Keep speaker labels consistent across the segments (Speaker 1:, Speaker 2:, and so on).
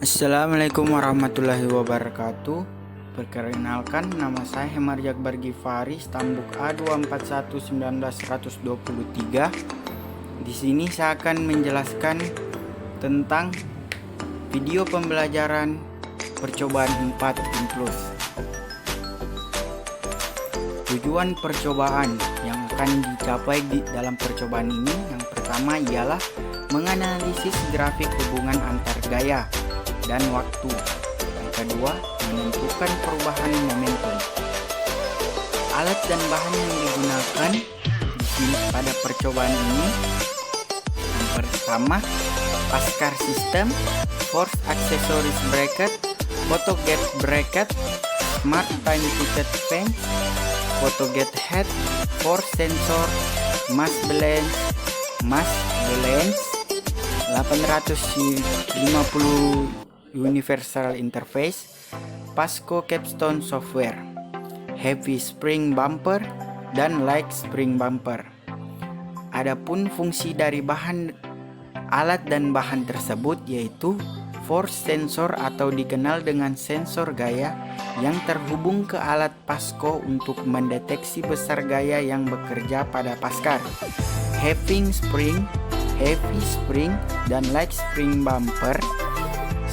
Speaker 1: Assalamualaikum warahmatullahi wabarakatuh. Perkenalkan, nama saya Hemar Jakbar Givari, Stambuk A2419123. Di sini saya akan menjelaskan tentang video pembelajaran percobaan 4 Implus. Tujuan percobaan yang akan dicapai dalam percobaan ini yang pertama ialah menganalisis grafik hubungan antar gaya dan waktu. Yang kedua, menentukan perubahan momentum. Alat dan bahan yang digunakan di sini pada percobaan ini yang pertama, Paskar System, Force Accessories Bracket, Photogate Bracket, Smart Time Ticket Fence, Photogate Head, Force Sensor, Mass Balance, 850 Universal Interface, Pasco Capstone Software, Heavy Spring Bumper, dan Light Spring Bumper. Adapun fungsi dari alat dan bahan tersebut yaitu force sensor atau dikenal dengan sensor gaya yang terhubung ke alat Pasco untuk mendeteksi besar gaya yang bekerja pada Paskar. Heavy Spring, dan Light Spring Bumper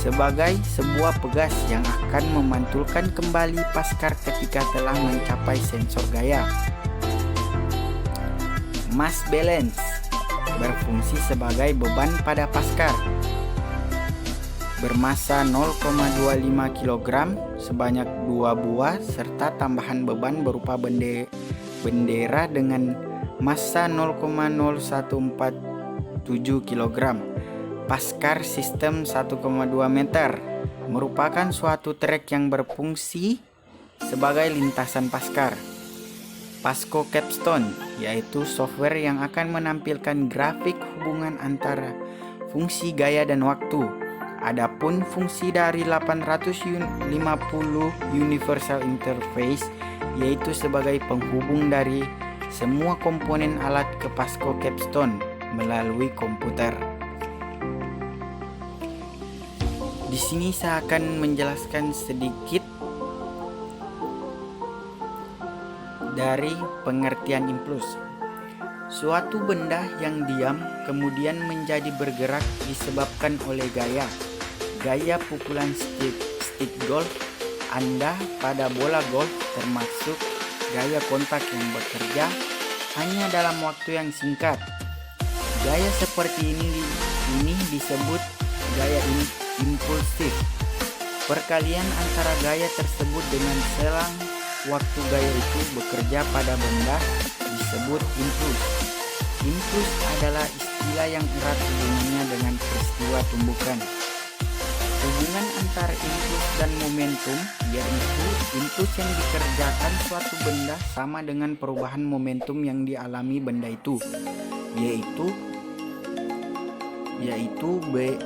Speaker 1: sebagai sebuah pegas yang akan memantulkan kembali Paskar ketika telah mencapai sensor gaya. Mass Balance berfungsi sebagai beban pada Paskar bermasa 0,25 kg sebanyak 2 buah serta tambahan beban berupa bendera dengan massa 0,0147 kg. Paskar sistem 1,2 meter merupakan suatu trek yang berfungsi sebagai lintasan Paskar. Pasco Capstone yaitu software yang akan menampilkan grafik hubungan antara fungsi gaya dan waktu. Adapun fungsi dari 850 Universal Interface yaitu sebagai penghubung dari semua komponen alat ke Pasco Capstone melalui komputer. Di sini saya akan menjelaskan sedikit dari pengertian impuls. Suatu benda yang diam kemudian menjadi bergerak disebabkan oleh gaya. Gaya pukulan stick golf Anda pada bola golf termasuk gaya kontak yang bekerja hanya dalam waktu yang singkat. Gaya seperti ini disebut gaya impulsif. Perkalian antara gaya tersebut dengan selang waktu gaya itu bekerja pada benda disebut impuls. Impuls adalah istilah yang erat hubungannya dengan peristiwa tumbukan. Hubungan antara impuls dan momentum yaitu impuls yang dikerjakan suatu benda sama dengan perubahan momentum yang dialami benda itu, yaitu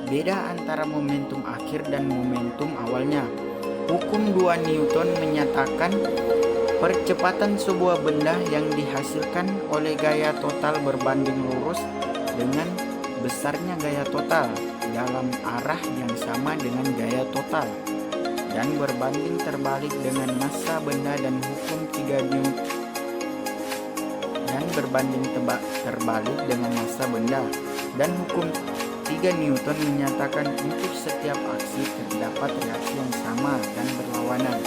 Speaker 1: beda antara momentum akhir dan momentum awalnya. Hukum 2 Newton menyatakan percepatan sebuah benda yang dihasilkan oleh gaya total berbanding lurus dengan besarnya gaya total dalam arah yang sama dengan gaya total dan berbanding terbalik dengan massa benda, dan hukum 3 Newton dan berbanding terbalik dengan massa benda, dan hukum 3 Newton menyatakan untuk setiap aksi terdapat reaksi yang sama dan berlawanan.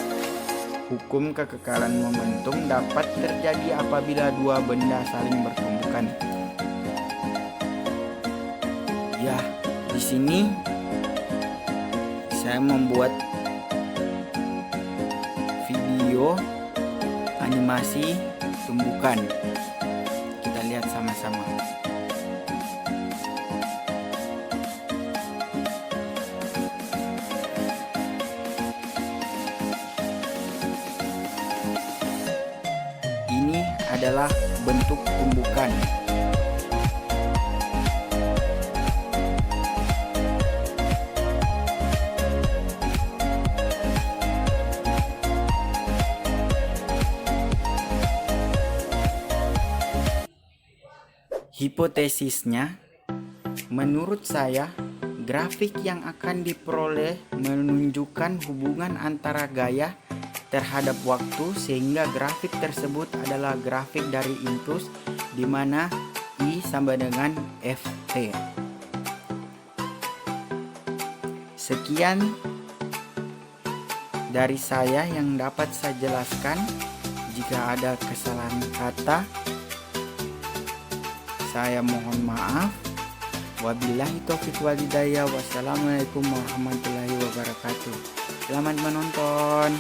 Speaker 1: Hukum kekekalan momentum dapat terjadi apabila dua benda saling bertumbukan. Ya, di sini saya membuat video animasi tumbukan. Kita lihat sama-sama. Ini adalah bentuk tumbukan. Hipotesisnya, menurut saya Grafik yang akan diperoleh menunjukkan hubungan antara gaya terhadap waktu, sehingga grafik tersebut adalah grafik dari impuls di mana I sama dengan Ft. Sekian dari saya yang dapat saya jelaskan. Jika ada kesalahan kata, saya mohon maaf. Wabillahi taufiq wal hidayah. Wassalamualaikum warahmatullahi wabarakatuh. Selamat menonton.